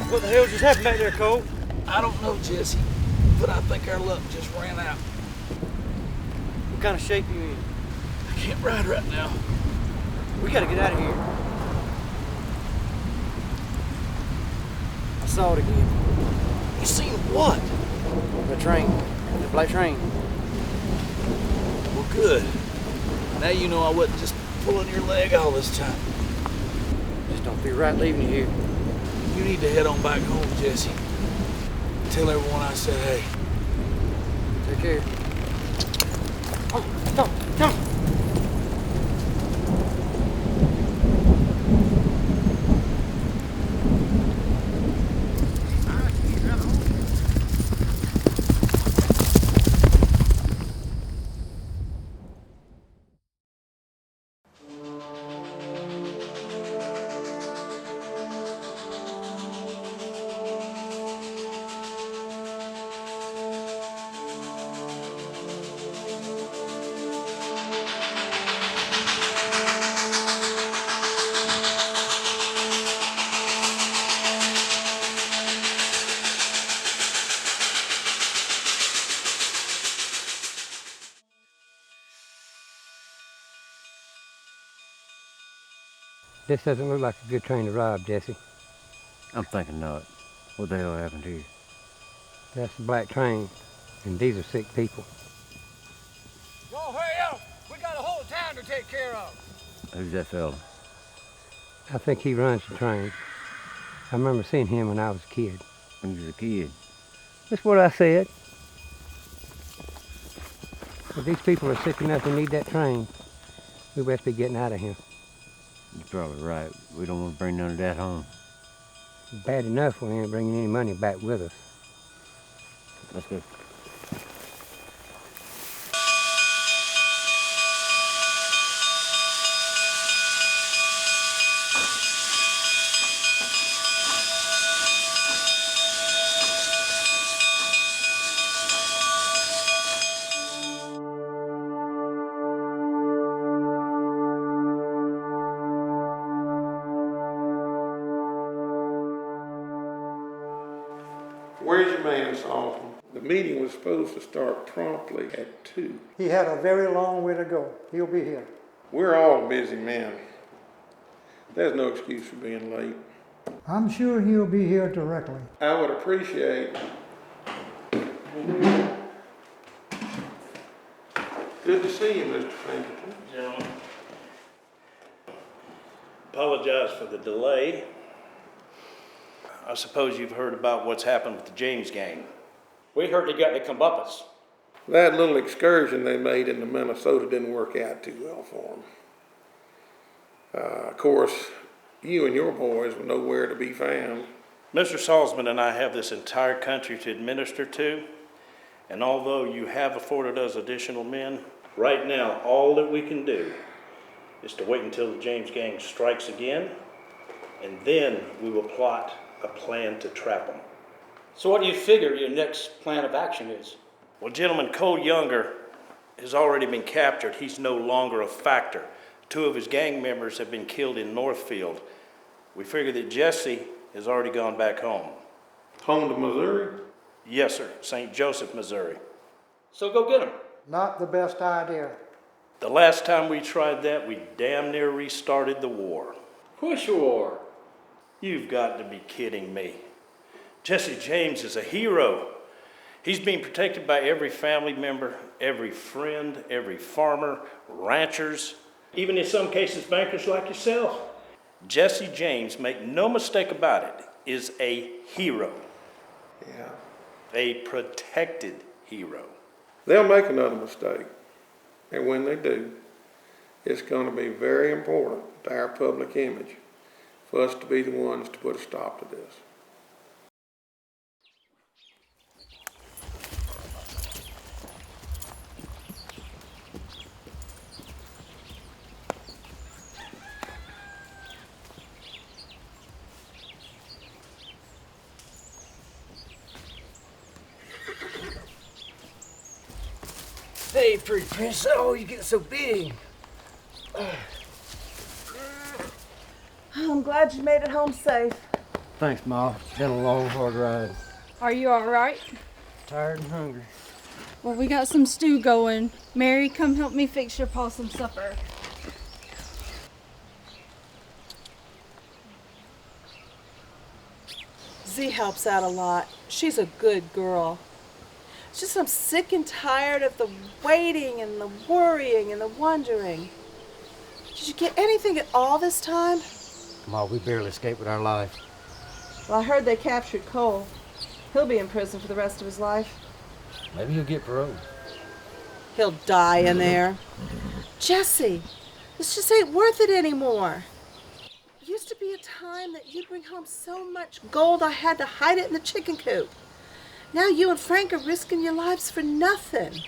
What the hell just happened back there, Cole? I don't know, Jesse, but I think our luck just ran out. What kind of shape you in? I can't ride right now. We gotta get out of here. I saw it again. You seen what? The train. The black train. Well, good. Now you know I wasn't just pulling your leg all this time. Just don't feel right leaving you here. You need to head on back home, Jesse. Tell everyone I said hey. Take care. Oh, no, no! This doesn't look like a good train to rob, Jesse. I'm thinking not. What the hell happened here? That's the black train, and these are sick people. Y'all hurry up! We got a whole town to take care of. Who's that fella? I think he runs the train. I remember seeing him when I was a kid. When you was a kid? That's what I said. If these people are sick enough to need that train, we best be getting out of here. You're probably right. We don't want to bring none of that home. Bad enough we ain't bringing any money back with us. Let's go. Where's your man, Salzman? The meeting was supposed to start promptly at 2. He had a very long way to go. He'll be here. We're all busy men. There's no excuse for being late. I'm sure he'll be here directly. I would appreciate... Good to see you, Mr. Pinkerton. Gentlemen, apologize for the delay. I suppose you've heard about what's happened with the James gang. We heard they got the comeuppance. That little excursion they made into Minnesota didn't work out too well for them. Of course, you and your boys were nowhere to be found. Mr. Salzman and I have this entire country to administer to, and although you have afforded us additional men, right now all that we can do is to wait until the James gang strikes again, and then we will plot a plan to trap them. So what do you figure your next plan of action is? Well, gentlemen, Cole Younger has already been captured. He's no longer a factor. 2 of his gang members have been killed in Northfield. We figure that Jesse has already gone back home. Home to Missouri? Yes, sir, St. Joseph, Missouri. So go get him. Not the best idea. The last time we tried that, we damn near restarted the war. Push war. You've got to be kidding me. Jesse James is a hero. He's being protected by every family member, every friend, every farmer, ranchers, even in some cases bankers like yourself. Jesse James, make no mistake about it, is a hero. Yeah. A protected hero. They'll make another mistake. And when they do, it's going to be very important to our public image for us to be the ones to put a stop to this. Hey, pretty princess. Oh, you're getting so big. I'm glad you made it home safe. Thanks, Ma. It's been a long, hard ride. Are you all right? Tired and hungry. Well, we got some stew going. Mary, come help me fix your possum supper. Z helps out a lot. She's a good girl. It's just I'm sick and tired of the waiting and the worrying and the wondering. Did you get anything at all this time? Ma, we barely escaped with our life. Well, I heard they captured Cole. He'll be in prison for the rest of his life. Maybe he'll get parole. He'll die in there. Jesse, this just ain't worth it anymore. It used to be a time that you'd bring home so much gold I had to hide it in the chicken coop. Now you and Frank are risking your lives for nothing.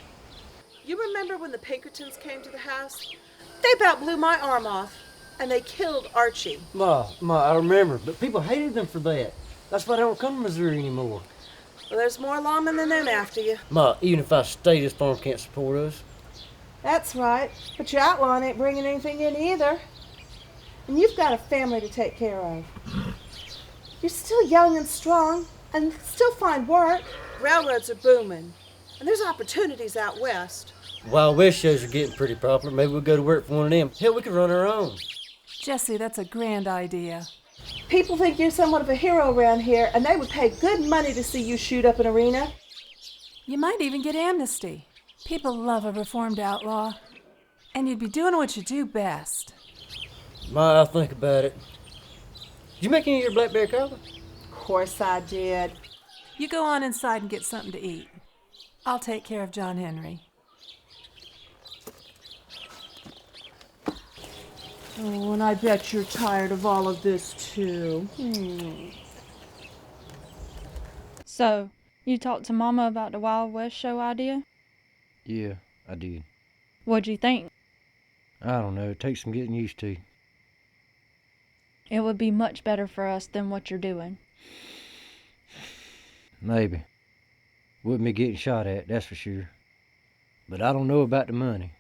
You remember when the Pinkertons came to the house? They about blew my arm off, and they killed Archie. Ma, I remember, but people hated them for that. That's why they don't come to Missouri anymore. Well, there's more lawmen than them after you. Ma, even if I stay, this farm can't support us. That's right, but your outlawing ain't bringing anything in either. And you've got a family to take care of. You're still young and strong, and still find work. Railroads are booming, and there's opportunities out west. Wild West shows are getting pretty popular. Maybe we'll go to work for one of them. Hell, we could run our own. Jesse, that's a grand idea. People think you're somewhat of a hero around here, and they would pay good money to see you shoot up an arena. You might even get amnesty. People love a reformed outlaw. And you'd be doing what you do best. Ma, I'll think about it. Did you make any of your blackberry cobbler? Of course I did. You go on inside and get something to eat. I'll take care of John Henry. Oh, and I bet you're tired of all of this, too. So, you talked to Mama about the Wild West show idea? Yeah, I did. What'd you think? I don't know. It takes some getting used to. It would be much better for us than what you're doing. Maybe. Wouldn't be getting shot at, that's for sure. But I don't know about the money.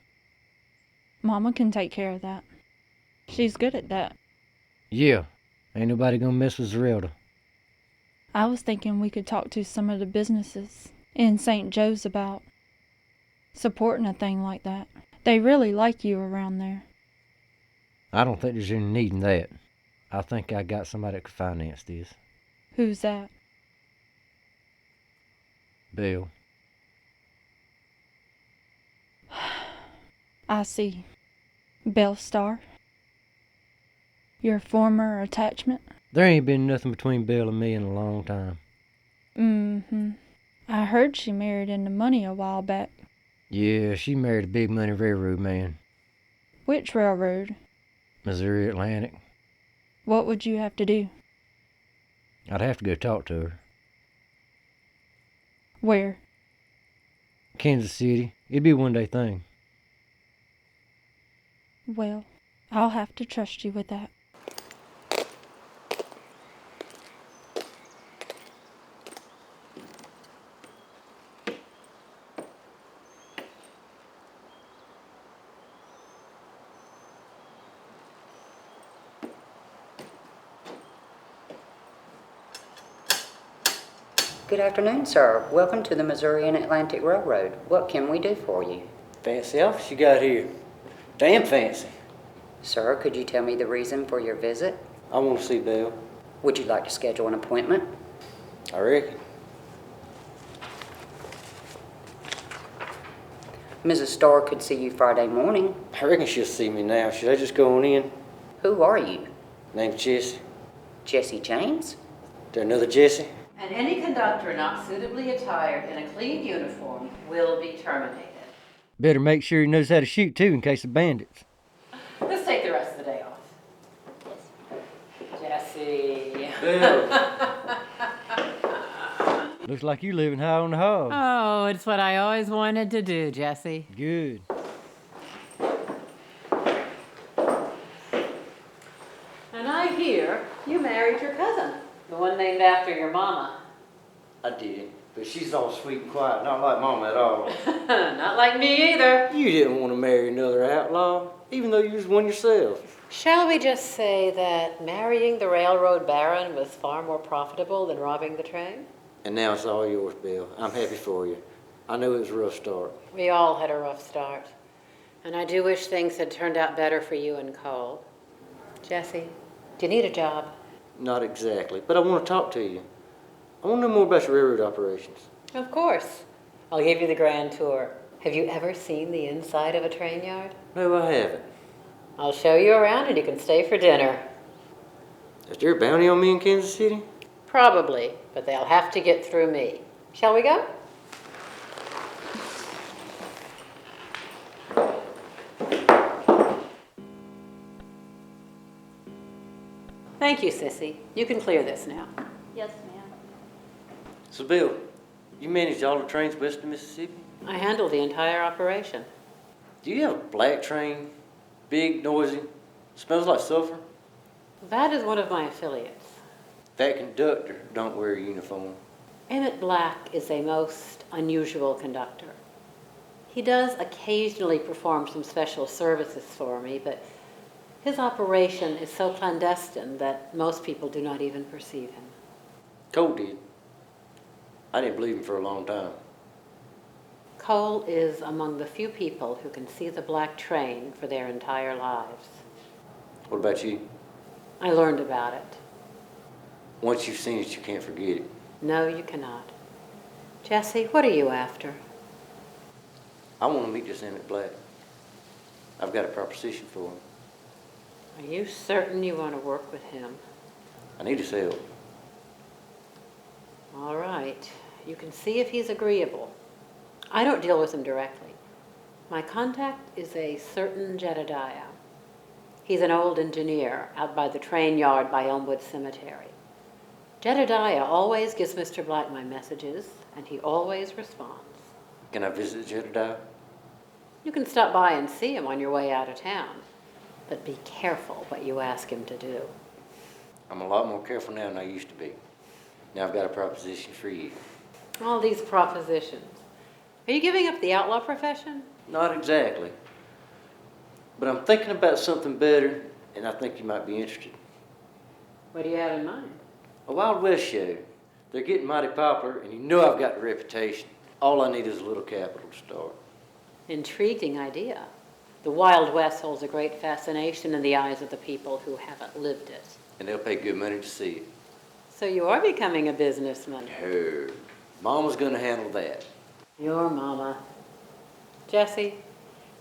Mama can take care of that. She's good at that. Yeah. Ain't nobody gonna mess with Zerelda. I was thinking we could talk to some of the businesses in St. Joe's about supporting a thing like that. They really like you around there. I don't think there's any need in that. I think I got somebody that could finance this. Who's that? Bill. I see. Bellstar? Your former attachment? There ain't been nothing between Bill and me in a long time. Mm-hmm. I heard she married into money a while back. Yeah, she married a big money railroad man. Which railroad? Missouri Atlantic. What would you have to do? I'd have to go talk to her. Where? Kansas City. It'd be a one-day thing. Well, I'll have to trust you with that. Good afternoon, sir. Welcome to the Missouri and Atlantic Railroad. What can we do for you? Fancy office you got here. Damn fancy. Sir, could you tell me the reason for your visit? I want to see Bill. Would you like to schedule an appointment? I reckon. Mrs. Starr could see you Friday morning. I reckon she'll see me now. Should I just go on in? Who are you? Name's Jesse. Jesse James? There another Jesse? And any conductor not suitably attired in a clean uniform will be terminated. Better make sure he knows how to shoot, too, in case of bandits. Let's take the rest of the day off. Jesse. Bill. Looks like you living high on the hog. Oh, it's what I always wanted to do, Jesse. Good. And I hear you married your cousin, the one named after your mama. I did, but she's all sweet and quiet, not like Mama at all. Not like me either. You didn't want to marry another outlaw, even though you was one yourself. Shall we just say that marrying the railroad baron was far more profitable than robbing the train? And now it's all yours, Bill. I'm happy for you. I know it was a rough start. We all had a rough start. And I do wish things had turned out better for you and Cole. Jesse, do you need a job? Not exactly, but I want to talk to you. I want to know more about your railroad operations. Of course. I'll give you the grand tour. Have you ever seen the inside of a train yard? No, I haven't. I'll show you around and you can stay for dinner. Is there a bounty on me in Kansas City? Probably, but they'll have to get through me. Shall we go? Thank you, Sissy. You can clear this now. Yes, ma'am. So, Bill, you manage all the trains west of Mississippi? I handle the entire operation. Do you have a black train? Big, noisy, smells like sulfur? That is one of my affiliates. That conductor don't wear a uniform. Emmett Black is a most unusual conductor. He does occasionally perform some special services for me, but his operation is so clandestine that most people do not even perceive him. Cole did. I didn't believe him for a long time. Cole is among the few people who can see the black train for their entire lives. What about you? I learned about it. Once you've seen it, you can't forget it. No, you cannot. Jesse, what are you after? I want to meet this Emmett Black. I've got a proposition for him. Are you certain you want to work with him? I need his help. All right. You can see if he's agreeable. I don't deal with him directly. My contact is a certain Jezibell. He's an old engineer out by the train yard by Elmwood Cemetery. Jezibell always gives Mr. Black my messages, and he always responds. Can I visit Jezibell? You can stop by and see him on your way out of town, but be careful what you ask him to do. I'm a lot more careful now than I used to be. Now I've got a proposition for you. All these propositions. Are you giving up the outlaw profession? Not exactly. But I'm thinking about something better, and I think you might be interested. What do you have in mind? A Wild West show. They're getting mighty popular, and you know I've got the reputation. All I need is a little capital to start. Intriguing idea. The Wild West holds a great fascination in the eyes of the people who haven't lived it. And they'll pay good money to see it. So you are becoming a businessman. No. Mama's gonna handle that. Your mama. Jesse,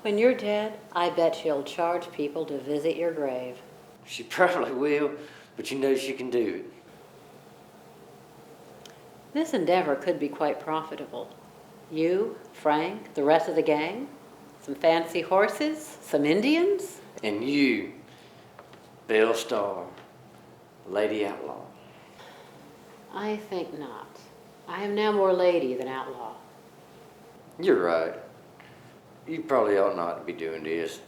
when you're dead, I bet she'll charge people to visit your grave. She probably will, but you know she can do it. This endeavor could be quite profitable. You, Frank, the rest of the gang, some fancy horses, some Indians. And you, Belle Starr, Lady Outlaw. I think not. I am now more lady than outlaw. You're right. You probably ought not to be doing this.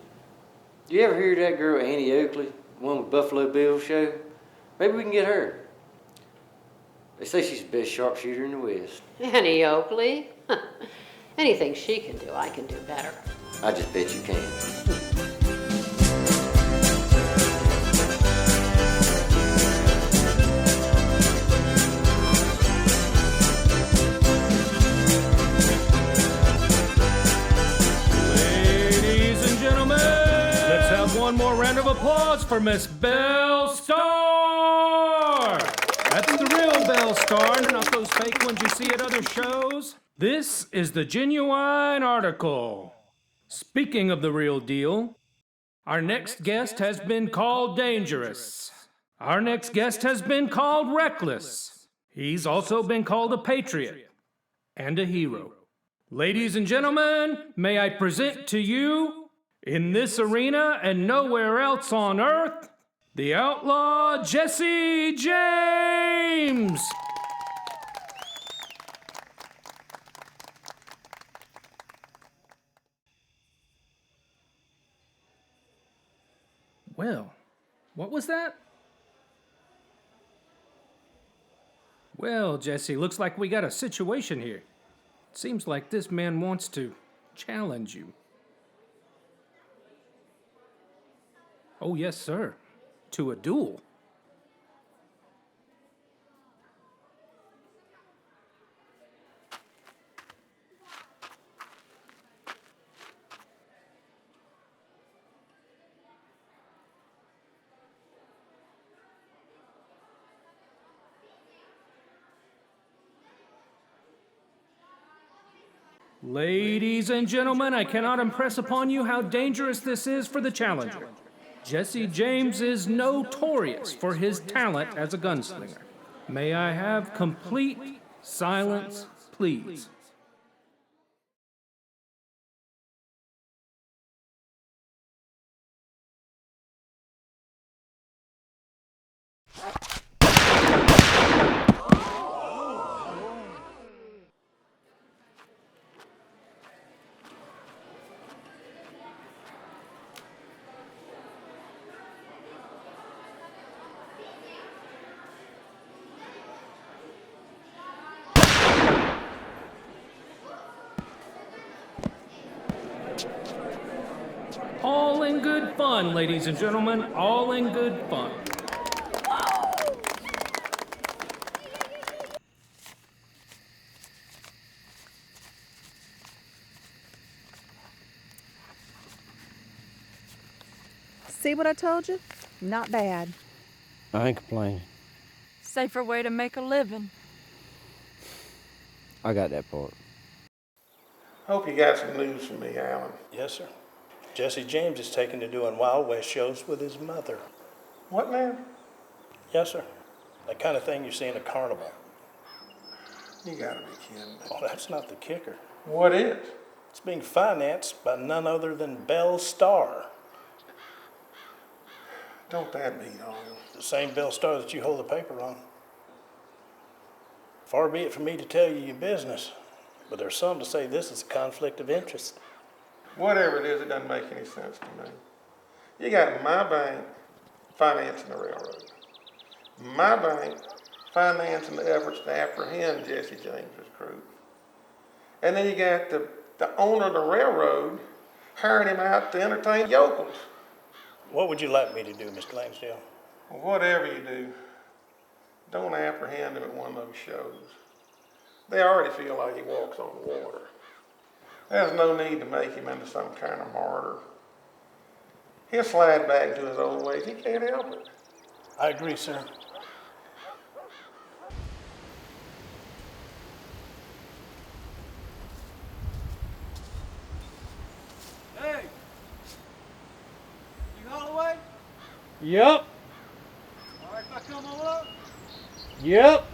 You ever hear that girl Annie Oakley, the one with Buffalo Bill's show? Maybe we can get her. They say she's the best sharpshooter in the West. Annie Oakley? Anything she can do, I can do better. I just bet you can. One more round of applause for Miss Belle Starr! That's the real Belle Starr, not those fake ones you see at other shows. This is the genuine article. Speaking of the real deal, our next guest has been called dangerous. Our next guest has been called reckless. He's also been called a patriot and a hero. Ladies and gentlemen, may I present to you, in this arena and nowhere else on earth, the outlaw Jesse James! Well, what was that? Well, Jesse, looks like we got a situation here. Seems like this man wants to challenge you. Oh, yes, sir. To a duel. Ladies and gentlemen, I cannot impress upon you how dangerous this is for the challenger. Jesse James is notorious for his talent as a gunslinger. May I have complete silence, please? All in good fun, ladies and gentlemen, all in good fun. See what I told you? Not bad. I ain't complaining. Safer way to make a living. I got that part. Hope you got some news for me, Alan. Yes, sir. Jesse James is taken to doing Wild West shows with his mother. What now? Yes, sir. That kind of thing you see in a carnival. You gotta be kidding me. Oh, that's not the kicker. What is? It's being financed by none other than Bell Star. Don't that mean all? The same Bell Star that you hold the paper on. Far be it from me to tell you your business, but there's some to say this is a conflict of interest. Whatever it is, it doesn't make any sense to me. You got my bank financing the railroad. My bank financing the efforts to apprehend Jesse James's crew. And then you got the owner of the railroad hiring him out to entertain yokels. What would you like me to do, Mr. Langsdale? Whatever you do, don't apprehend him at one of those shows. They already feel like he walks on water. There's no need to make him into some kind of martyr. He'll slide back to his old ways. He can't help it. I agree, sir. Hey! You Holloway? Yep. All right, if I come on up? Yep.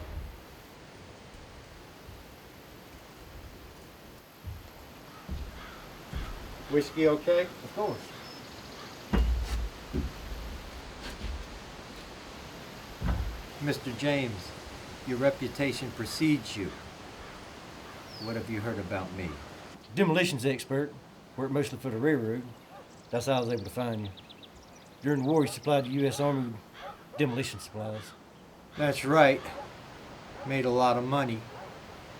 Whiskey okay? Of course. Mr. James, your reputation precedes you. What have you heard about me? Demolitions expert. Worked mostly for the railroad. That's how I was able to find you. During the war, you supplied the U.S. Army with demolition supplies. That's right. Made a lot of money.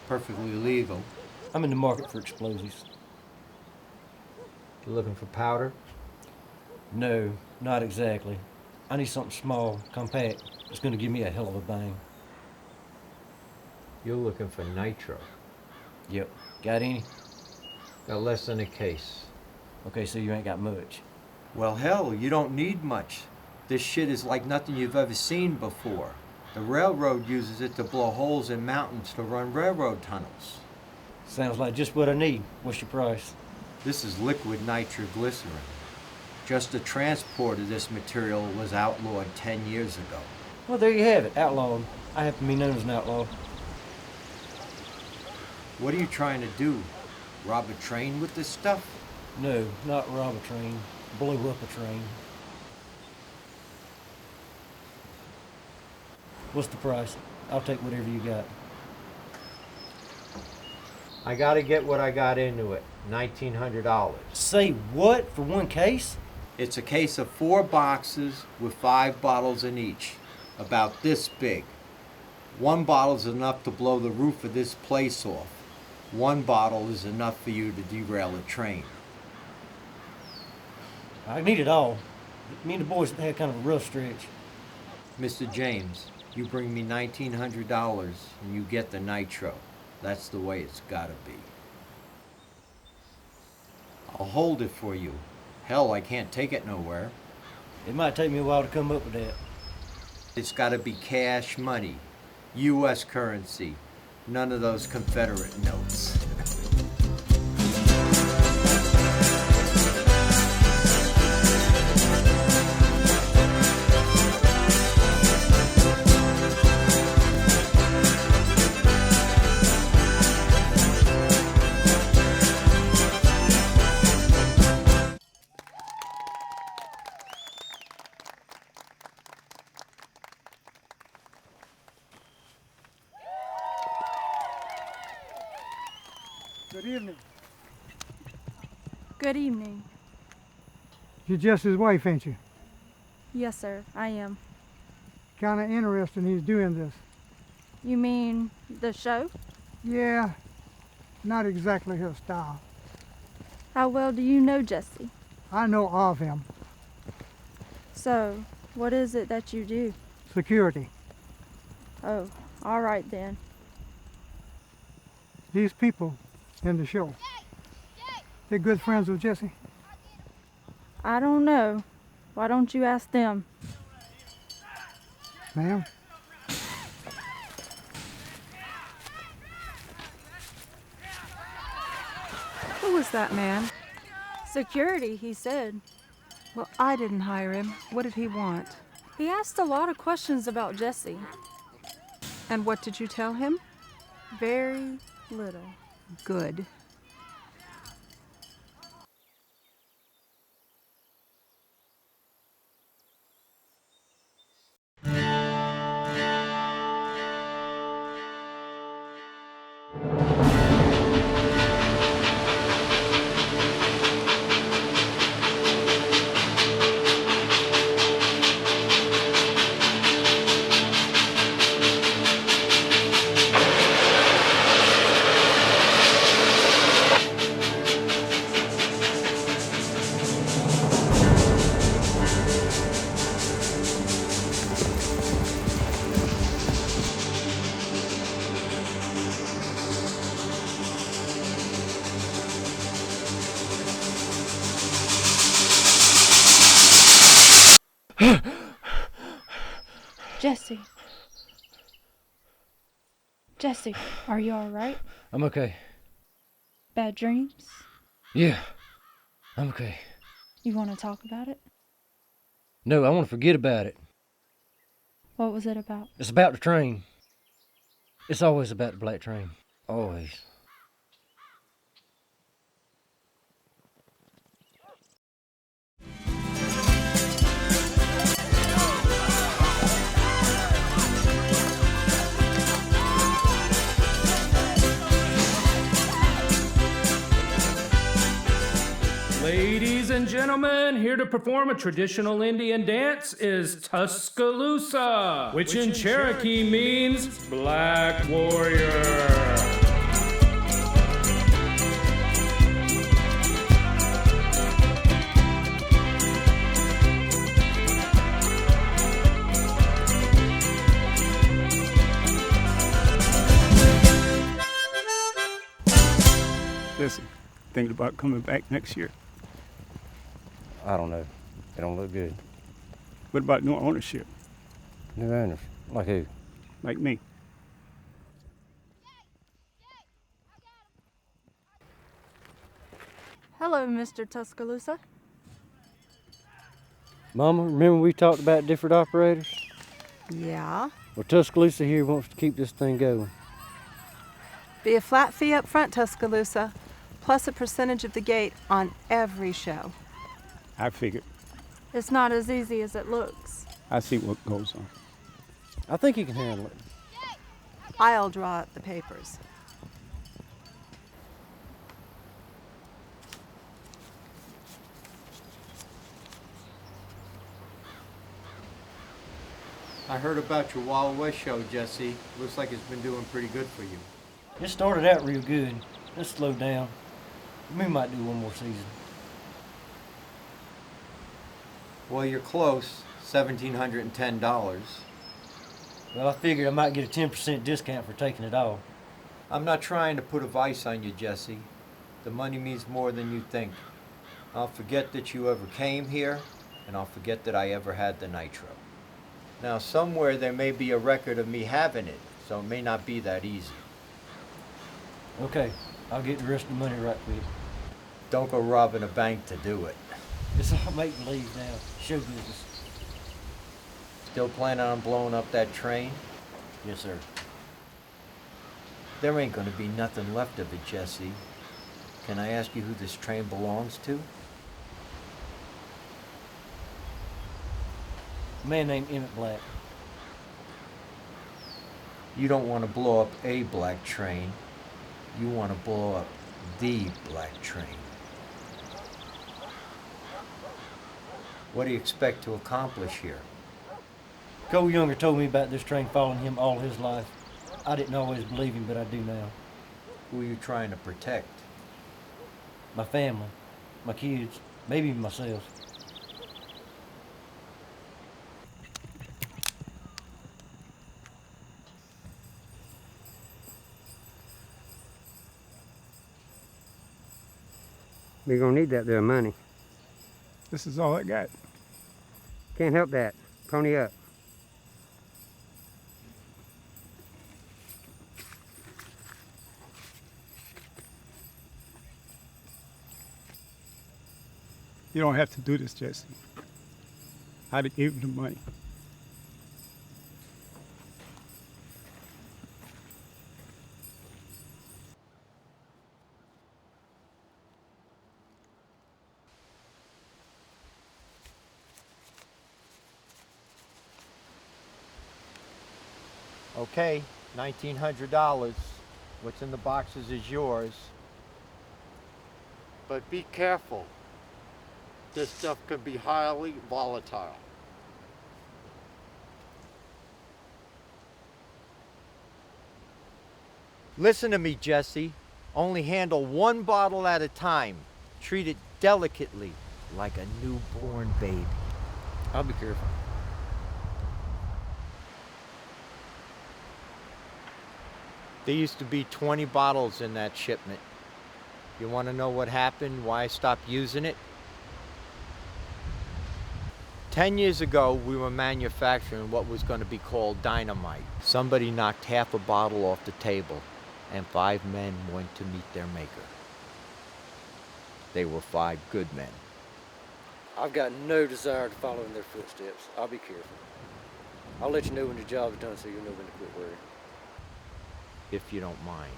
Perfectly legal. I'm in the market for explosives. You looking for powder? No, not exactly. I need something small, compact. It's going to give me a hell of a bang. You're looking for nitro. Yep. Got any? Got less than a case. Okay, so you ain't got much. Well, hell, you don't need much. This shit is like nothing you've ever seen before. The railroad uses it to blow holes in mountains to run railroad tunnels. Sounds like just what I need. What's your price? This is liquid nitroglycerin. Just the transport of this material was outlawed 10 years ago. Well, there you have it, outlawed. I happen to be known as an outlaw. What are you trying to do? Rob a train with this stuff? No, not rob a train. Blow up a train. What's the price? I'll take whatever you got. I gotta get what I got into it. $1,900. Say what? For one case? It's a case of 4 boxes with 5 bottles in each. About this big. 1 bottle is enough to blow the roof of this place off. 1 bottle is enough for you to derail a train. I need it all. Me and the boys had kind of a rough stretch. Mr. James, you bring me $1,900 and you get the nitro. That's the way it's gotta be. I'll hold it for you. Hell, I can't take it nowhere. It might take me a while to come up with that. It's gotta be cash money. U.S. currency. None of those Confederate notes. Good evening. Good evening. You're Jesse's wife, ain't you? Yes, sir, I am. Kind of interesting he's doing this. You mean the show? Yeah, not exactly her style. How well do you know Jesse? I know of him. So, what is it that you do? Security. Oh, all right then. These people in the show, they're good friends with Jesse. I don't know. Why don't you ask them? Ma'am? Who was that man? Security, he said. Well, I didn't hire him. What did he want? He asked a lot of questions about Jesse. And what did you tell him? Very little. Good. Jesse. Jesse, are you all right? I'm okay. Bad dreams? Yeah, I'm okay. You want to talk about it? No, I want to forget about it. What was it about? It's about the train. It's always about the black train. Always. Ladies and gentlemen, here to perform a traditional Indian dance is Tuscaloosa, which in Cherokee means Black Warrior. Listen, thinking about coming back next year. I don't know. It don't look good. What about new ownership? New owners? Like who? Like me. Hello, Mr. Tuscaloosa. Mama, remember we talked about different operators? Yeah. Well, Tuscaloosa here wants to keep this thing going. Be a flat fee up front, Tuscaloosa, plus a percentage of the gate on every show. I figured. It's not as easy as it looks. I see what goes on. I think you can handle it. I'll draw up the papers. I heard about your Wild West show, Jesse. Looks like it's been doing pretty good for you. It started out real good. Let's slow down. We might do one more season. Well, you're close. $1,710. Well, I figured I might get a 10% discount for taking it all. I'm not trying to put a vice on you, Jesse. The money means more than you think. I'll forget that you ever came here, and I'll forget that I ever had the nitro. Now, somewhere there may be a record of me having it, so it may not be that easy. Okay, I'll get the rest of the money right quick. Don't go robbing a bank to do it. It's all make-believe now. Show business. Still planning on blowing up that train? Yes, sir. There ain't gonna be nothing left of it, Jesse. Can I ask you who this train belongs to? A man named Emmett Black. You don't want to blow up a black train. You want to blow up the black train. What do you expect to accomplish here? Cole Younger told me about this train following him all his life. I didn't always believe him, but I do now. Who are you trying to protect? My family, my kids, maybe even myself. We're gonna need that there money. This is all I got. Can't help that. Pony up. You don't have to do this, Jesse. I'd have given him the money. Okay, $1,900. What's in the boxes is yours. But be careful. This stuff could be highly volatile. Listen to me, Jesse. Only handle one bottle at a time. Treat it delicately, like a newborn baby. I'll be careful. There used to be 20 bottles in that shipment. You want to know what happened, why I stopped using it? 10 years ago, we were manufacturing what was going to be called dynamite. Somebody knocked half a bottle off the table, and 5 men went to meet their maker. They were 5 good men. I've got no desire to follow in their footsteps. I'll be careful. I'll let you know when the job's done so you'll know when to quit worrying. If you don't mind.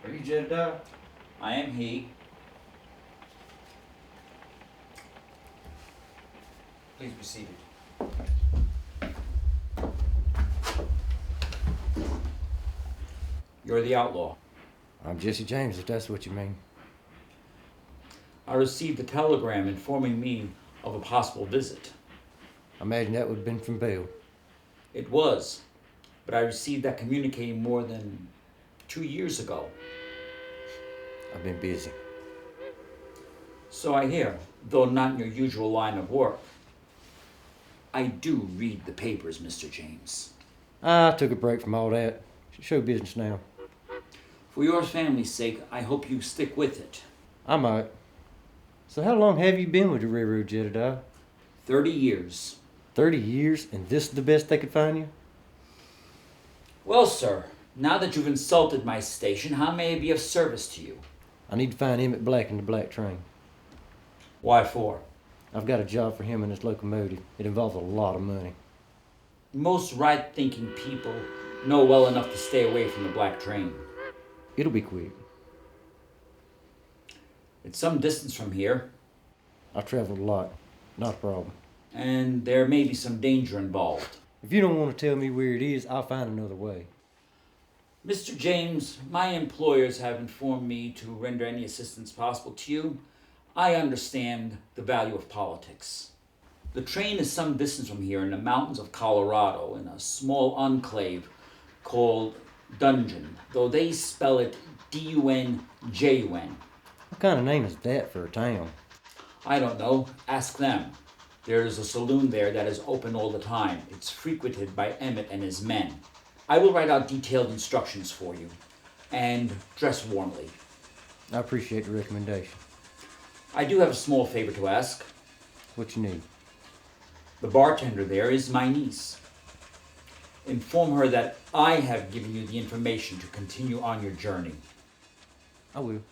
Are you Jezibell? I am he. Please be seated. You're the outlaw. I'm Jesse James, if that's what you mean. I received a telegram informing me of a possible visit. I imagine that would have been from Bill. It was, but I received that communique more than 2 years ago. I've been busy. So I hear, though not in your usual line of work. I do read the papers, Mr. James. I took a break from all that. Show business now. For your family's sake, I hope you stick with it. I might. So how long have you been with the railroad, Jedediah? 30 years. 30 years, and this is the best they could find you? Well, sir, now that you've insulted my station, how may I be of service to you? I need to find Emmett Black in the black train. Why for? I've got a job for him in his locomotive. It involves a lot of money. Most right-thinking people know well enough to stay away from the black train. It'll be quick. It's some distance from here. I've traveled a lot. Not a problem. and there may be some danger involved. If you don't want to tell me where it is, I'll find another way. Mr. James, my employers have informed me to render any assistance possible to you. I understand the value of politics. The train is some distance from here in the mountains of Colorado in a small enclave called Dungeon, though they spell it D-U-N-J-U-N. What kind of name is that for a town? I don't know. Ask them. There's a saloon there that is open all the time. It's frequented by Emmett and his men. I will write out detailed instructions for you. And dress warmly. I appreciate the recommendation. I do have a small favor to ask. What you need? The bartender there is my niece. Inform her that I have given you the information to continue on your journey. I will.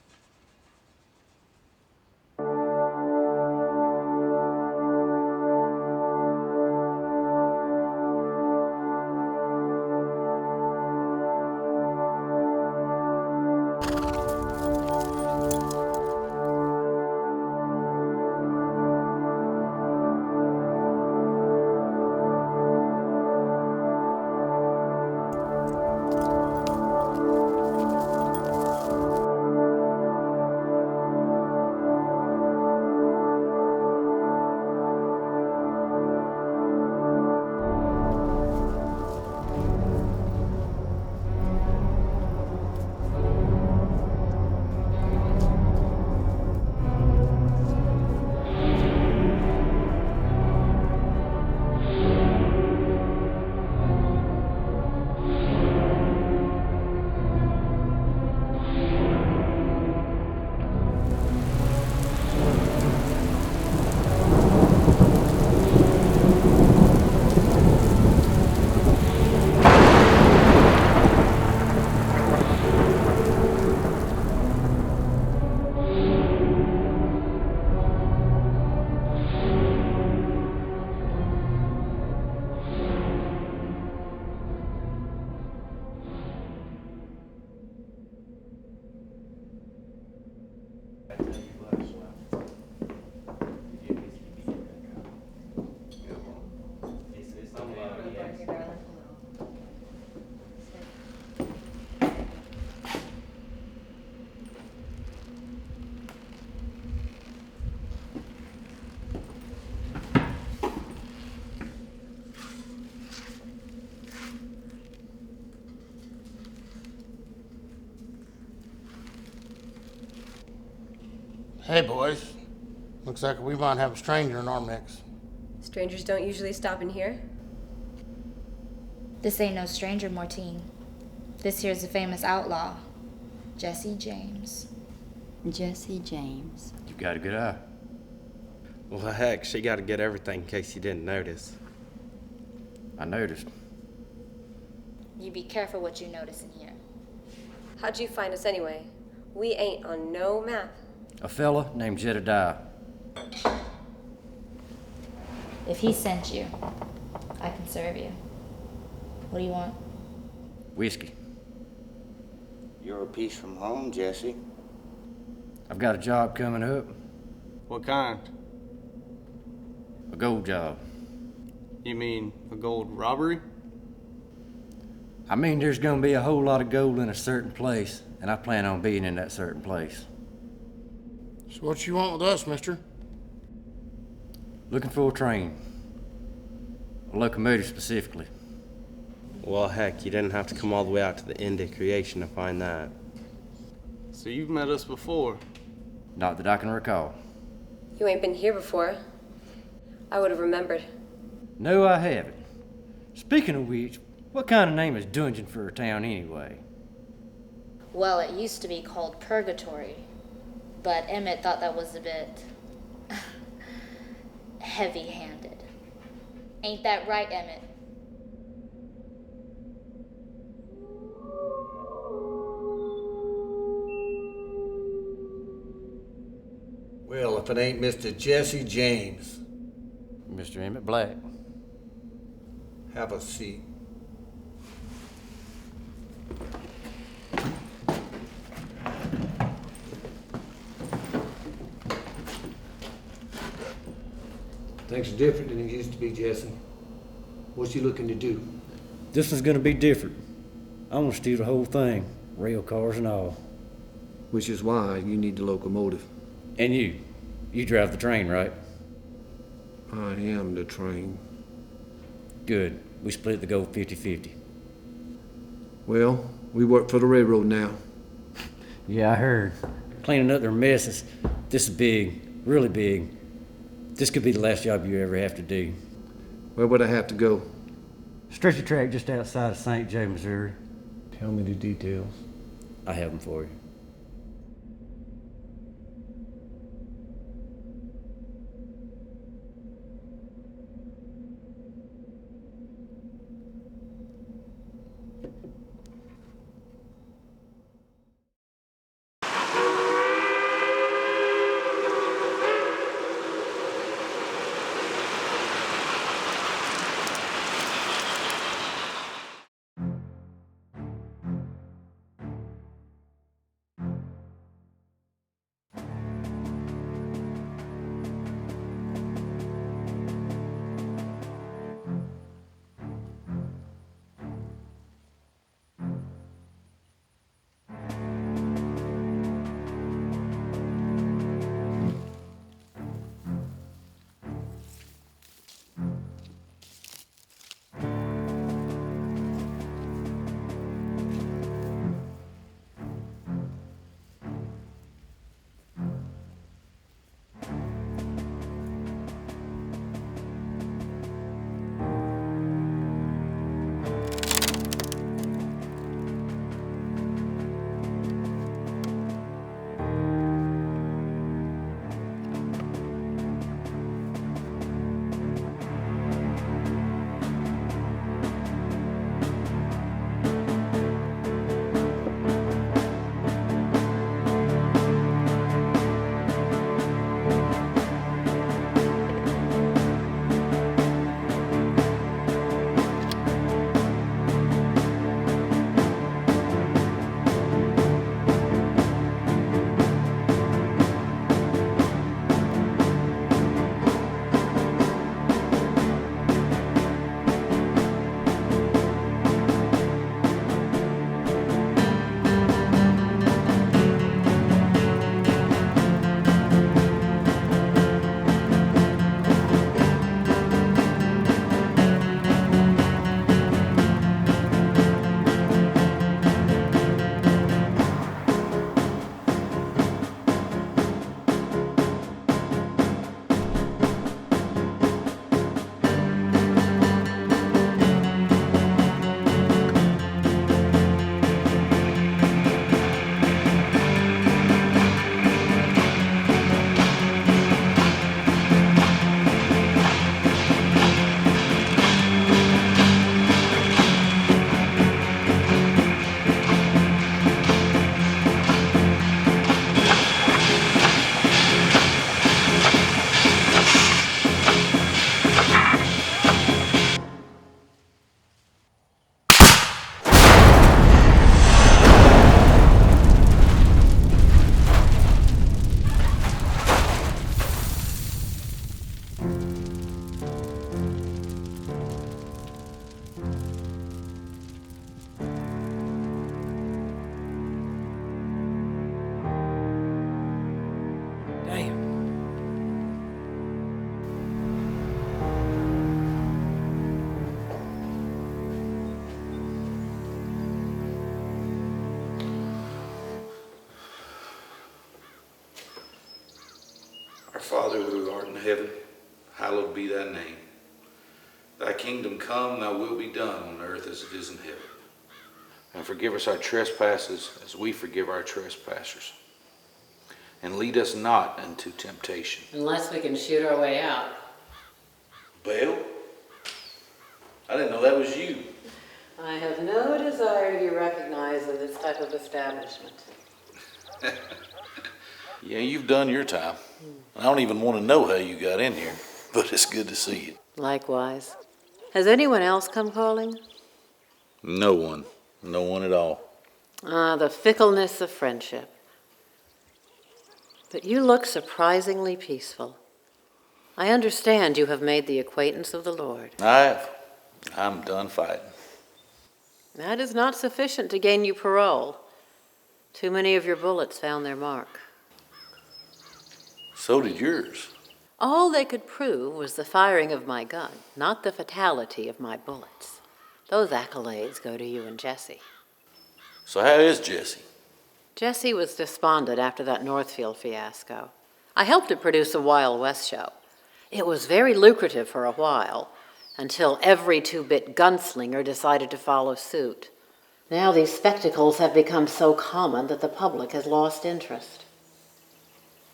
Hey, boys. Looks like we might have a stranger in our mix. Strangers don't usually stop in here. This ain't no stranger, Mortine. This here's the famous outlaw, Jesse James. Jesse James. You've got a good eye. Well, heck, she got to get everything in case you didn't notice. I noticed. You be careful what you notice in here. How'd you find us anyway? We ain't on no map. A fella named Jezibell. If he sent you, I can serve you. What do you want? Whiskey. You're a piece from home, Jesse. I've got a job coming up. What kind? A gold job. You mean a gold robbery? I mean, there's gonna be a whole lot of gold in a certain place, and I plan on being in that certain place. So what you want with us, mister? Looking for a train. A locomotive specifically. Well, heck, you didn't have to come all the way out to the end of creation to find that. So you've met us before? Not that I can recall. You ain't been here before. I would have remembered. No, I haven't. Speaking of which, what kind of name is Dungeon for a town anyway? Well, it used to be called Purgatory, but Emmett thought that was a bit heavy-handed. Ain't that right, Emmett? Well, if it ain't Mr. Jesse James. Mr. Emmett Black. Have a seat. Things are different than it used to be, Jesse. What you looking to do? This one's gonna be different. I want to steal the whole thing, rail cars and all. Which is why you need the locomotive. And you drive the train, right? I am the train. Good. We split the gold 50-50. Well, we work for the railroad now. Yeah, I heard. Cleaning up their messes. This is big, really big. This could be the last job you ever have to do. Where would I have to go? Stretcher track just outside of St. Joe, Missouri. Tell me the details. I have them for you. Father who art in heaven, hallowed be thy name. Thy kingdom come, thy will be done on earth as it is in heaven. And forgive us our trespasses as we forgive our trespassers. And lead us not into temptation. Unless we can shoot our way out. Belle? I didn't know that was you. I have no desire to be recognized in this type of establishment. Yeah, you've done your time. I don't even want to know how you got in here, but it's good to see you. Likewise. Has anyone else come calling? No one. No one at all. Ah, the fickleness of friendship. But you look surprisingly peaceful. I understand you have made the acquaintance of the Lord. I have. I'm done fighting. That is not sufficient to gain you parole. Too many of your bullets found their mark. So did yours. All they could prove was the firing of my gun, not the fatality of my bullets. Those accolades go to you and Jesse. So how is Jesse? Jesse was despondent after that Northfield fiasco. I helped to produce a Wild West show. It was very lucrative for a while, until every two-bit gunslinger decided to follow suit. Now these spectacles have become so common that the public has lost interest.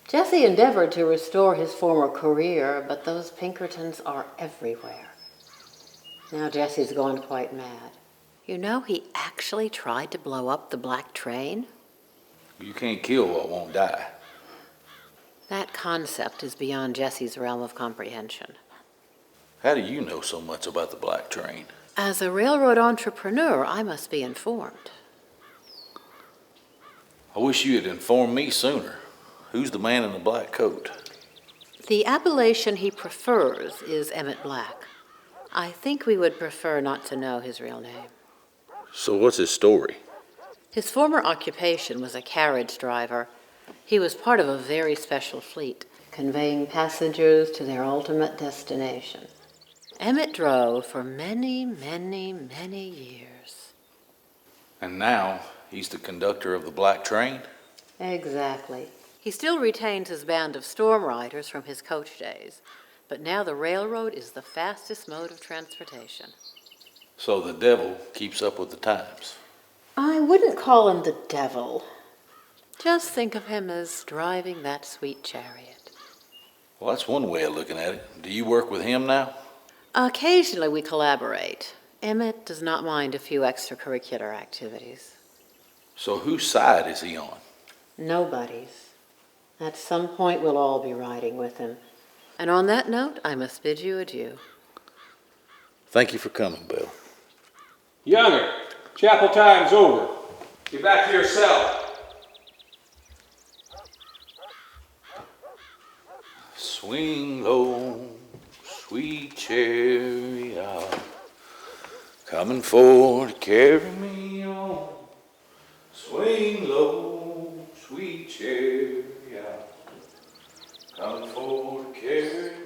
Jesse endeavored to restore his former career, but those Pinkertons are everywhere. Now Jesse's gone quite mad. You know, he actually tried to blow up the black train? You can't kill what won't die. That concept is beyond Jesse's realm of comprehension. How do you know so much about the black train? As a railroad entrepreneur, I must be informed. I wish you had informed me sooner. Who's the man in the black coat? The appellation he prefers is Emmett Black. I think we would prefer not to know his real name. So what's his story? His former occupation was a carriage driver. He was part of a very special fleet, conveying passengers to their ultimate destination. Emmett drove for many, many, many years. And now he's the conductor of the black train? Exactly. He still retains his band of storm riders from his coach days, but now the railroad is the fastest mode of transportation. So the devil keeps up with the times. I wouldn't call him the devil. Just think of him as driving that sweet chariot. Well, that's one way of looking at it. Do you work with him now? Occasionally we collaborate. Emmett does not mind a few extracurricular activities. So whose side is he on? Nobody's. At some point we'll all be riding with him. And on that note, I must bid you adieu. Thank you for coming, Bill. Younger, chapel time's over. Get back to your cell. Swing low, sweet chariot, coming forward to carry me on. Swing low, sweet chariot, coming forward to carry me.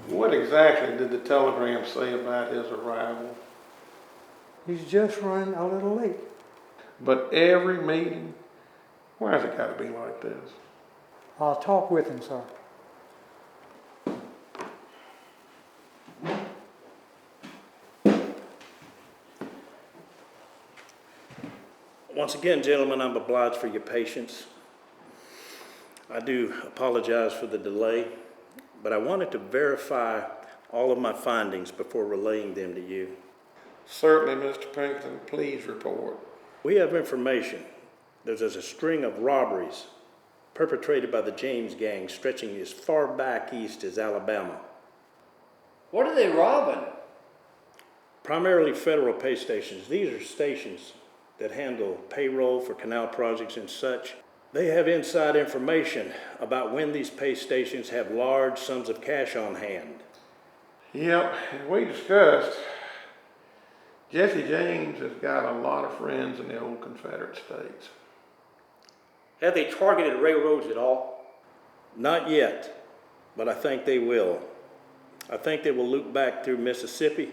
What exactly did the telegram say about his arrival? He's just running a little late. But every meeting, why's it got to be like this? I'll talk with him, sir. Once again, gentlemen, I'm obliged for your patience. I do apologize for the delay, but I wanted to verify all of my findings before relaying them to you. Certainly, Mr. Pinkerton, please report. We have information that there's a string of robberies perpetrated by the James gang stretching as far back east as Alabama. What are they robbing? Primarily federal pay stations. These are stations that handle payroll for canal projects and such. They have inside information about when these pay stations have large sums of cash on hand. Yep, and we discussed, Jesse James has got a lot of friends in the old Confederate States. Have they targeted railroads at all? Not yet, but I think they will. I think they will loop back through Mississippi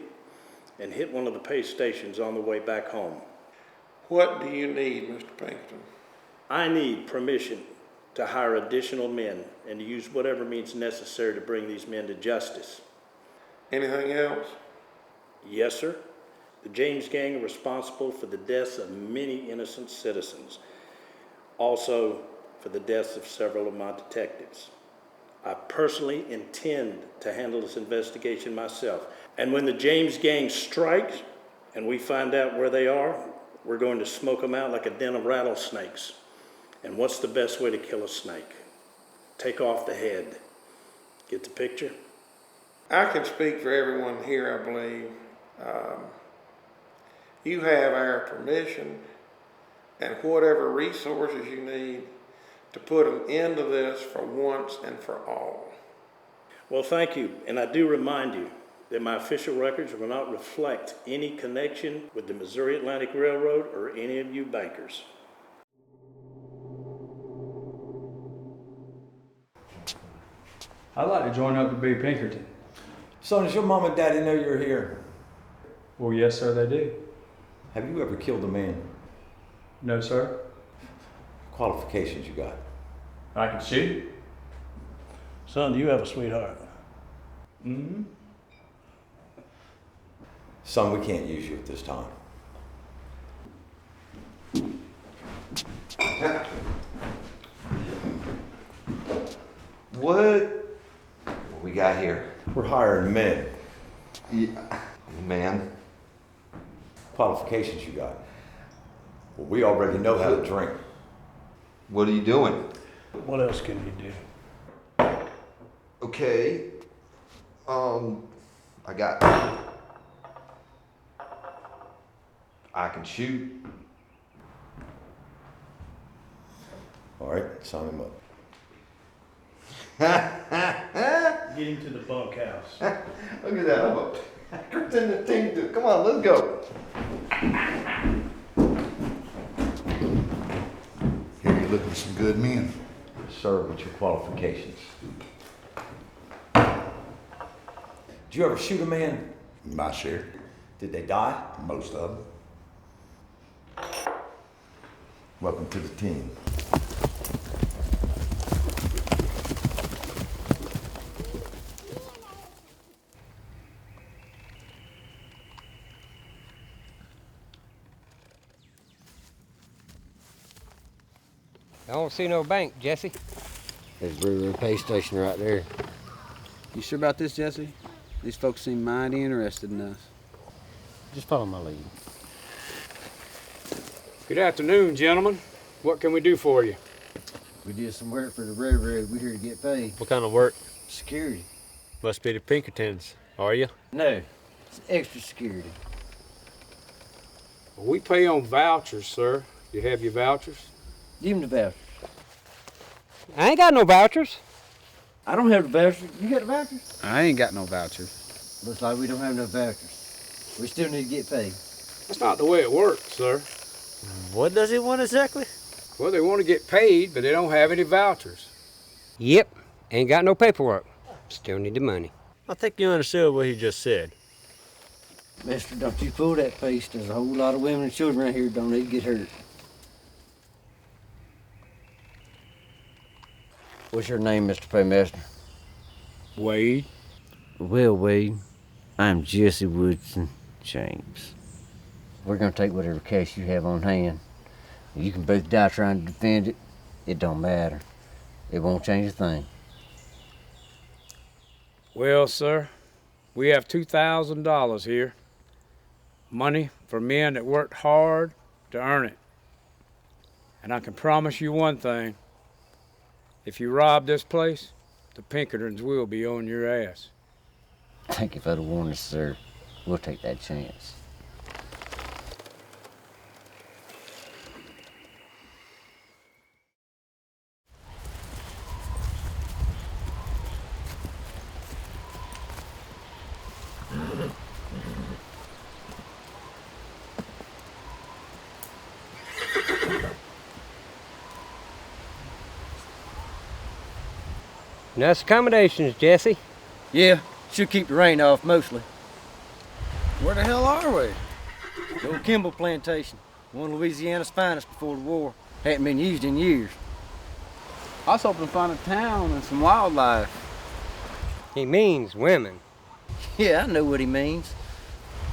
and hit one of the pay stations on the way back home. What do you need, Mr. Pinkerton? I need permission to hire additional men and to use whatever means necessary to bring these men to justice. Anything else? Yes, sir. The James gang are responsible for the deaths of many innocent citizens. Also, for the deaths of several of my detectives. I personally intend to handle this investigation myself. And when the James gang strikes and we find out where they are, we're going to smoke them out like a den of rattlesnakes. And what's the best way to kill a snake? Take off the head. Get the picture? I can speak for everyone here, I believe. You have our permission and whatever resources you need to put an end to this for once and for all. Well, thank you. And I do remind you that my official records will not reflect any connection with the Missouri Atlantic Railroad or any of you bankers. I'd like to join up to be Pinkerton. Son, does your mom and daddy know you're here? Well, yes, sir, they do. Have you ever killed a man? No, sir. Qualifications you got? I can shoot. Son, do you have a sweetheart? Mm-hmm. Son, we can't use you at this time. What we got here? We're hiring men. Yeah. Man. Qualifications you got? Well, we already know how to drink. What are you doing? What else can you do? Okay. I can shoot. All right, sign him up. Get him to the bunkhouse. Look at that. I'm a Pinkerton the Tinker. Come on, let's go. Here you're looking for some good men. Sir, what's your qualifications? Did you ever shoot a man? My share. Did they die? Most of them. Welcome to the team. I don't see no bank, Jesse. There's a railroad pay station right there. You sure about this, Jesse? These folks seem mighty interested in us. Just follow my lead. Good afternoon, gentlemen. What can we do for you? We did some work for the railroad. We're here to get paid. What kind of work? Security. Must be the Pinkertons, are you? No, it's extra security. Well, we pay on vouchers, sir. You have your vouchers? Give him the vouchers. I ain't got no vouchers. I don't have the vouchers. You got the vouchers? I ain't got no vouchers. Looks like we don't have no vouchers. We still need to get paid. That's not the way it works, sir. What does he want exactly? Well, they want to get paid, but they don't have any vouchers. Yep, ain't got no paperwork. Still need the money. I think you understood what he just said. Mister, don't you pull that face. There's a whole lot of women and children around here who don't need to get hurt. What's your name, Mr. Paymaster? Wade. Well, Wade, I'm Jesse Woodson James. We're gonna take whatever case you have on hand. You can both die trying to defend it. It don't matter. It won't change a thing. Well, sir, we have $2,000 here. Money for men that worked hard to earn it. And I can promise you one thing. If you rob this place, the Pinkertons will be on your ass. Thank you for the warning, sir. We'll take that chance. Nice accommodations, Jesse. Yeah, should keep the rain off mostly. Where the hell are we? The old Kimball plantation, one of Louisiana's finest before the war. Hadn't been used in years. I was hoping to find a town and some wildlife. He means women. Yeah, I know what he means.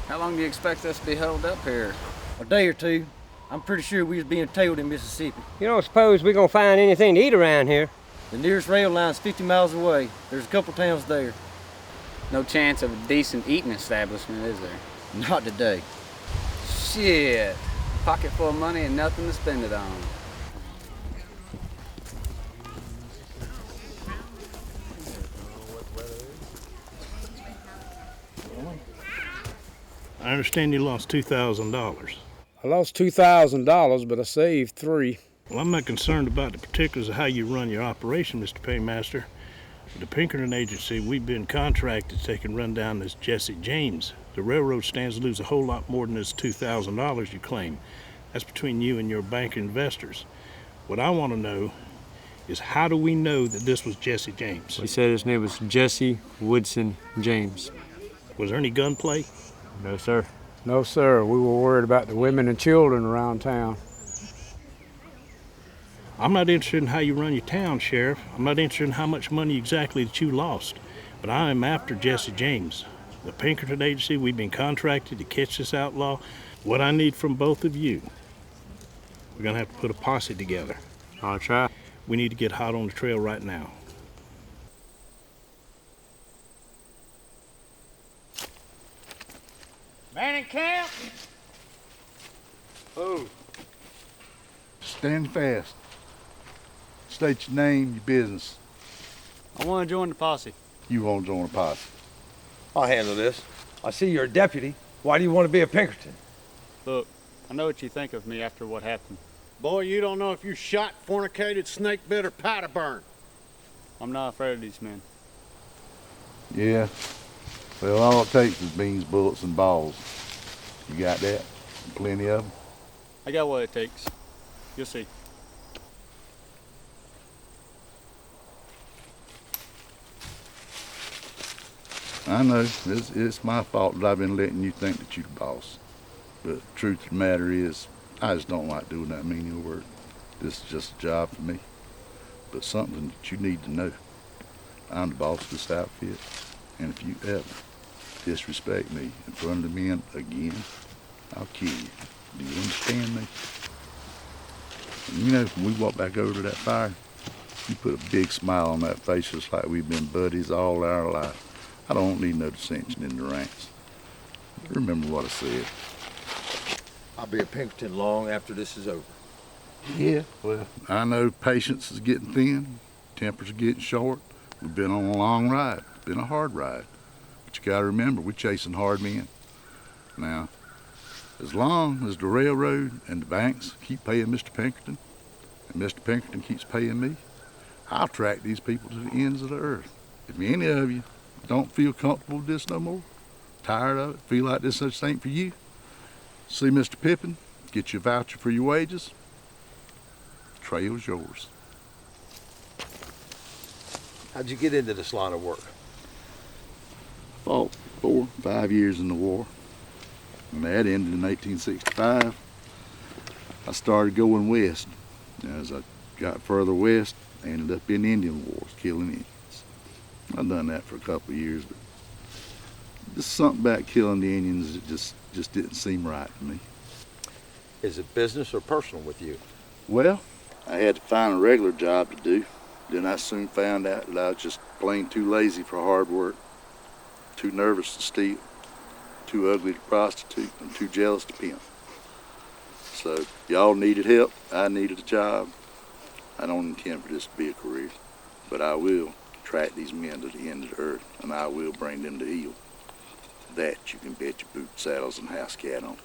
How long do you expect us to be held up here? A day or two. I'm pretty sure we was being tailed in Mississippi. You don't suppose we're gonna find anything to eat around here? The nearest rail line's 50 miles away. There's a couple towns there. No chance of a decent eating establishment, is there? Not today. Shit. Pocket full of money and nothing to spend it on. I understand you lost $2,000. I lost $2,000, but I saved $3,000. Well, I'm not concerned about the particulars of how you run your operation, Mr. Paymaster. The Pinkerton Agency, we've been contracted to take and run down this Jesse James. The railroad stands to lose a whole lot more than this $2,000 you claim. That's between you and your bank investors. What I want to know is how do we know that this was Jesse James? He said his name was Jesse Woodson James. Was there any gunplay? No, sir. No, sir. We were worried about the women and children around town. I'm not interested in how you run your town, Sheriff. I'm not interested in how much money exactly that you lost. But I am after Jesse James. The Pinkerton Agency, we've been contracted to catch this outlaw. What I need from both of you, we're gonna have to put a posse together. I'll try. We need to get hot on the trail right now. Man in camp? Oh. Stand fast. State your name, your business. I want to join the posse. You won't join a posse. I'll handle this. I see you're a deputy. Why do you want to be a Pinkerton? Look, I know what you think of me after what happened. Boy, you don't know if you shot, fornicated, snake bit, or powder burn. I'm not afraid of these men. Yeah. Well, all it takes is beans, bullets, and balls. You got that? Plenty of them? I got what it takes. You'll see. I know. It's my fault that I've been letting you think that you're the boss. But the truth of the matter is, I just don't like doing that menial work. This is just a job for me. But something that you need to know. I'm the boss of this outfit. And if you ever disrespect me in front of the men again, I'll kill you. Do you understand me? And you know, when we walk back over to that fire, you put a big smile on that face just like we've been buddies all our life. I don't need no dissension in the ranks. Remember what I said. I'll be a Pinkerton long after this is over. Yeah, well, I know patience is getting thin, tempers are getting short. We've been on a long ride. It's been a hard ride. But you gotta remember, we're chasing hard men. Now, as long as the railroad and the banks keep paying Mr. Pinkerton, and Mr. Pinkerton keeps paying me, I'll track these people to the ends of the earth. If any of you don't feel comfortable with this no more, tired of it, feel like this such ain't for you, see Mr. Pippin, get you a voucher for your wages, trail's yours. How'd you get into this line of work? Fought 4 or 5 years in the war, and that ended in 1865. I started going west. As I got further west, I ended up in Indian wars, killing Indians. I've done that for a couple of years, but just something about killing the Indians that just didn't seem right to me. Is it business or personal with you? Well, I had to find a regular job to do. Then I soon found out that I was just plain too lazy for hard work, too nervous to steal, too ugly to prostitute and too jealous to pimp. So y'all needed help, I needed a job. I don't intend for this to be a career, but I will track these men to the end of the earth, and I will bring them to heel. That you can bet your boot saddles and house cat on.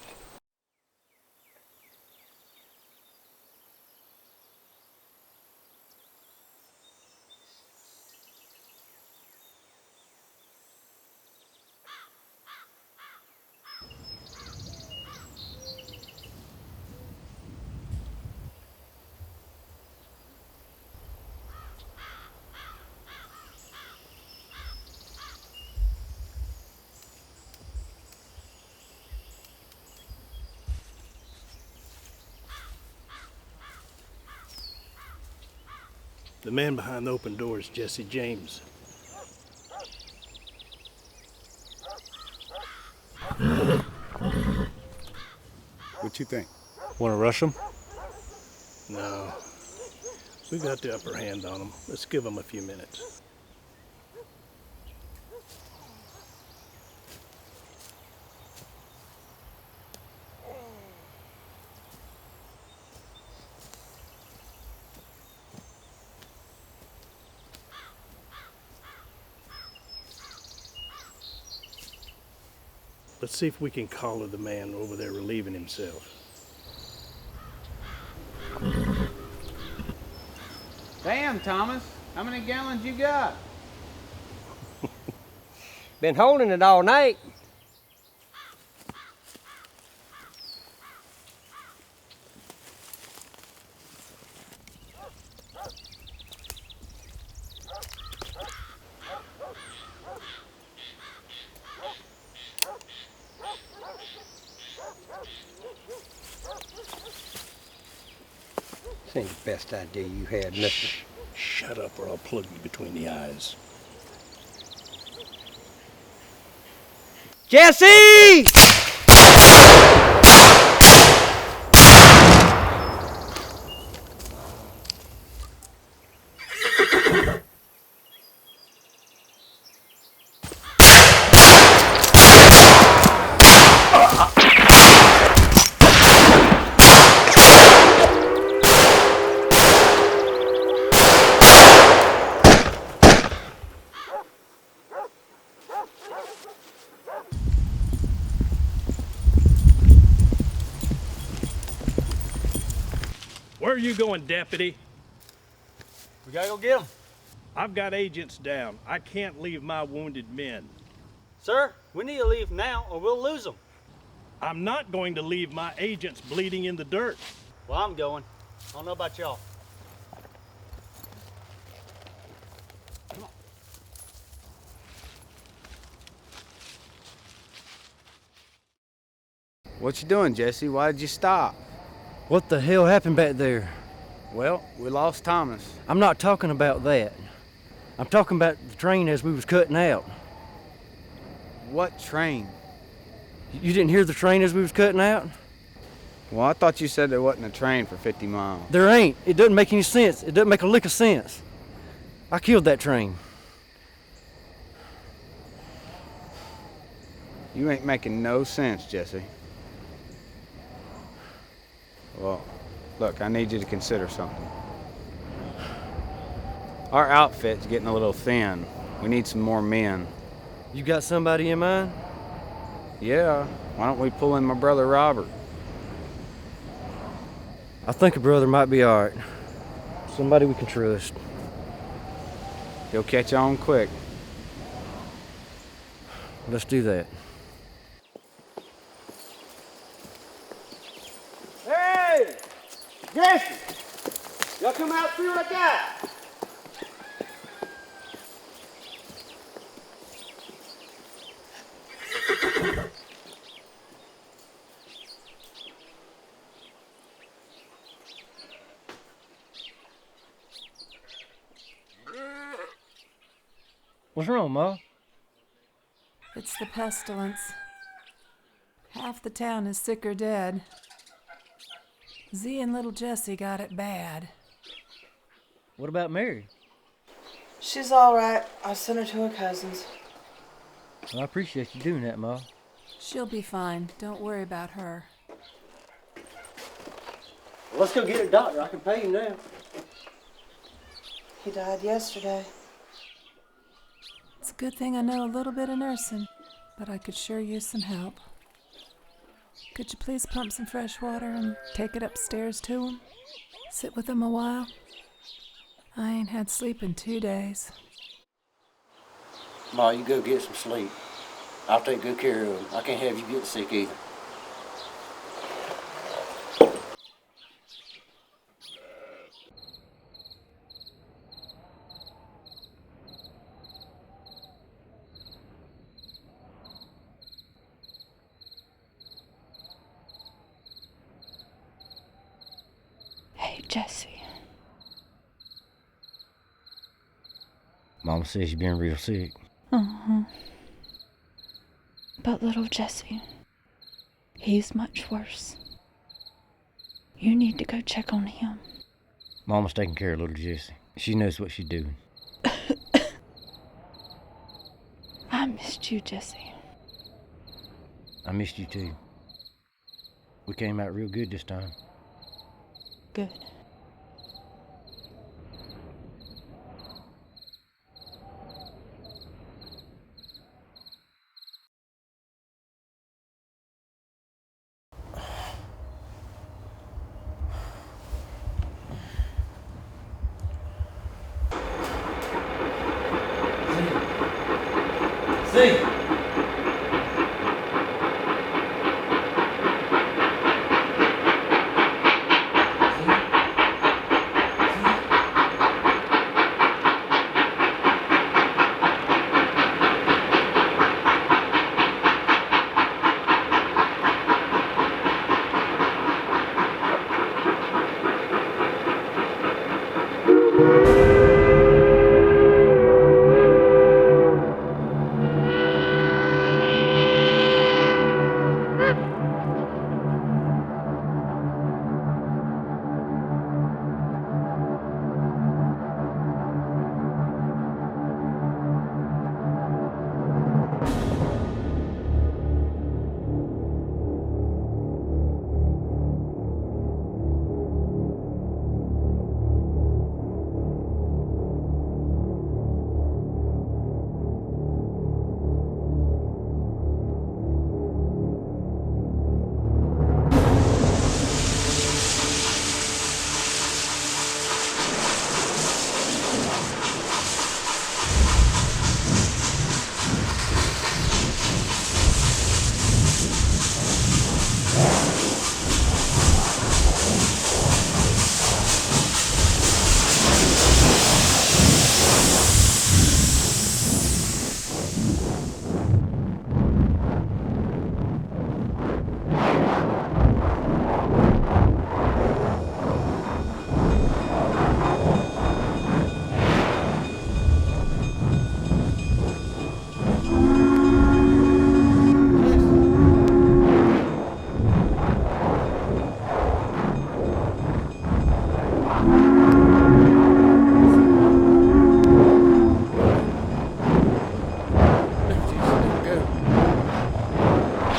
The man behind the open door is Jesse James. What you think? Want to rush them? No. We got the upper hand on them. Let's give them a few minutes. Let's see if we can collar the man over there relieving himself. Damn, Thomas. How many gallons you got? Been holding it all night. This ain't the best idea you had, mister. Shut up or I'll plug you between the eyes. Jesse! Where are you going, deputy? We gotta go get him. I've got agents down. I can't leave my wounded men. Sir, we need to leave now or we'll lose them. I'm not going to leave my agents bleeding in the dirt. Well, I'm going. I don't know about y'all. What you doing, Jesse? Why did you stop? What the hell happened back there? Well, we lost Thomas. I'm not talking about that. I'm talking about the train as we was cutting out. What train? You didn't hear the train as we was cutting out? Well, I thought you said there wasn't a train for 50 miles. There ain't. It doesn't make any sense. It doesn't make a lick of sense. I killed that train. You ain't making no sense, Jesse. Well, look, I need you to consider something. Our outfit's getting a little thin. We need some more men. You got somebody in mind? Yeah, why don't we pull in my brother Robert? I think a brother might be all right. Somebody we can trust. He'll catch on quick. Let's do that. Hey! Jesse! Y'all come out through like that! What's wrong, Ma? It's the pestilence. Half the town is sick or dead. Z and little Jessie got it bad. What about Mary? She's all right. I sent her to her cousin's. Well, I appreciate you doing that, Ma. She'll be fine. Don't worry about her. Well, let's go get a doctor. I can pay him now. He died yesterday. It's a good thing I know a little bit of nursing, but I could sure use some help. Could you please pump some fresh water and take it upstairs to him? Sit with him a while? I ain't had sleep in 2 days. Ma, you go get some sleep. I'll take good care of him. I can't have you get sick either. Hey, Jesse. Mama says you've been real sick. But little Jesse, he's much worse. You need to go check on him. Mama's taking care of little Jesse. She knows what she's doing. I missed you, Jesse. I missed you too. We came out real good this time. Good. See?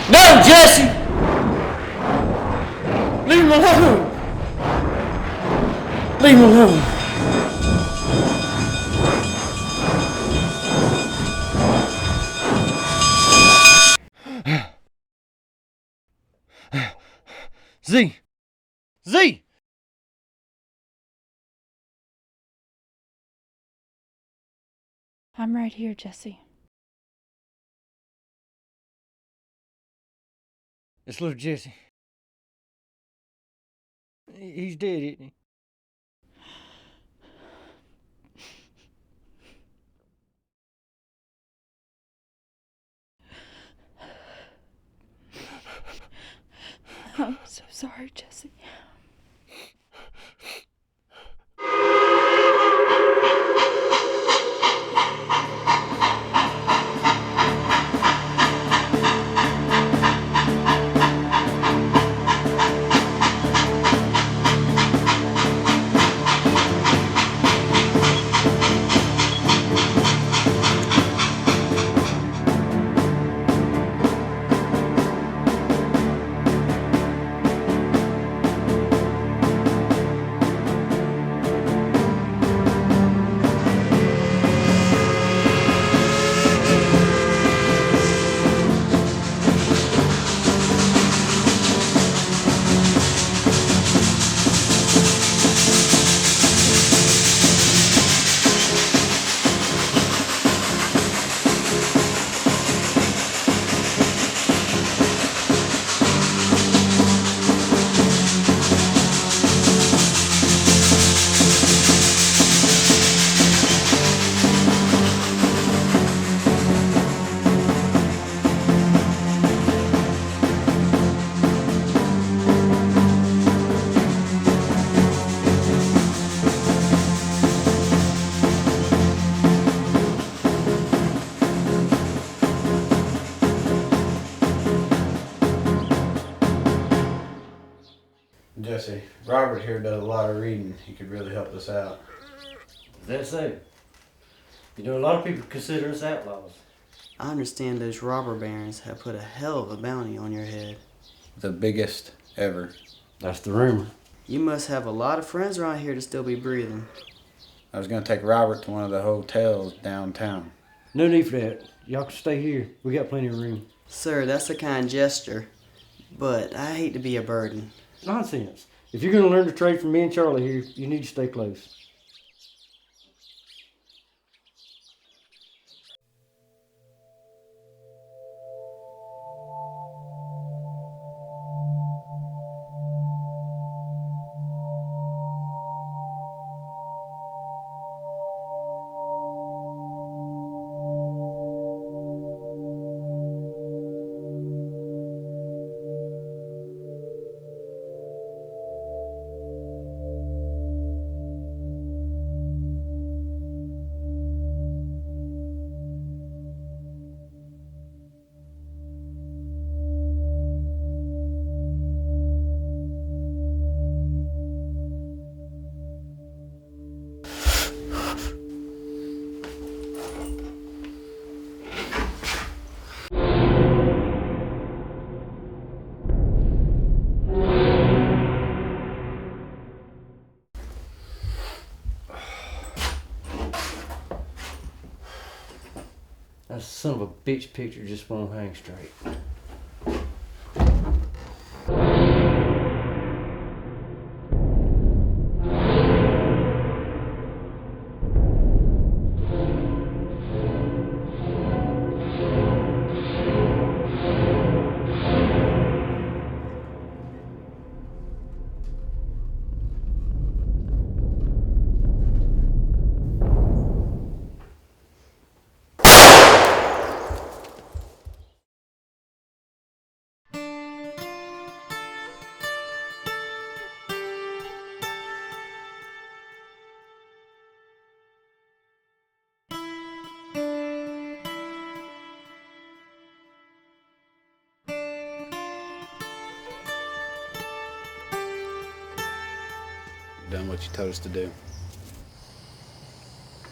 No, Jesse! Leave him alone! Leave him alone. Z! Z! I'm right here, Jesse. It's little Jesse. He's dead, isn't he? I'm so sorry, Jesse. Jesse, Robert here does a lot of reading. He could really help us out. Is that so? You know, a lot of people consider us outlaws. I understand those robber barons have put a hell of a bounty on your head. The biggest ever. That's the rumor. You must have a lot of friends around here to still be breathing. I was going to take Robert to one of the hotels downtown. No need for that. Y'all can stay here. We got plenty of room. Sir, that's a kind gesture, but I hate to be a burden. Nonsense. If you're going to learn to trade from me and Charlie here, you need to stay close. That son of a bitch picture just won't hang straight. Done what you told us to do.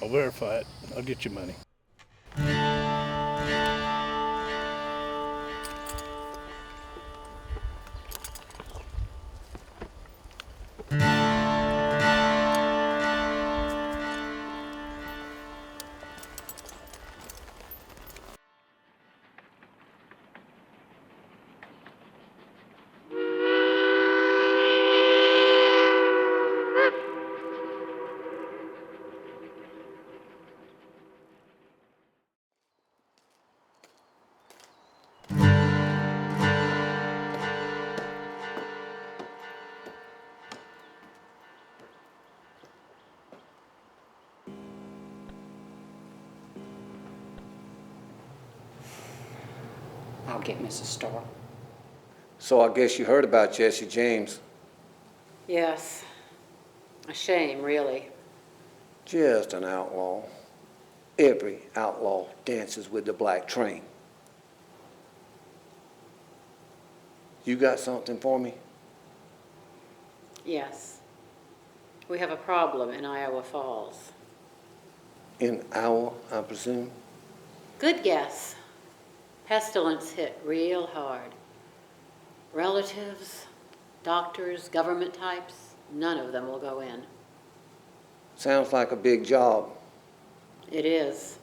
I'll verify it. I'll get you money. I'll get Mrs. Starr. So I guess you heard about Jesse James. Yes. A shame, really. Just an outlaw. Every outlaw dances with the black train. You got something for me? Yes. We have a problem in Iowa Falls. In Iowa, I presume? Good guess. Pestilence hit real hard. Relatives, doctors, government types, none of them will go in. Sounds like a big job. It is.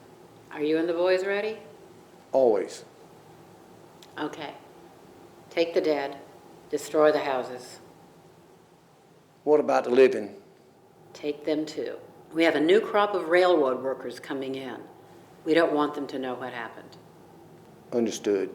Are you and the boys ready? Always. Okay. Take the dead. Destroy the houses. What about the living? Take them too. We have a new crop of railroad workers coming in. We don't want them to know what happened. Understood.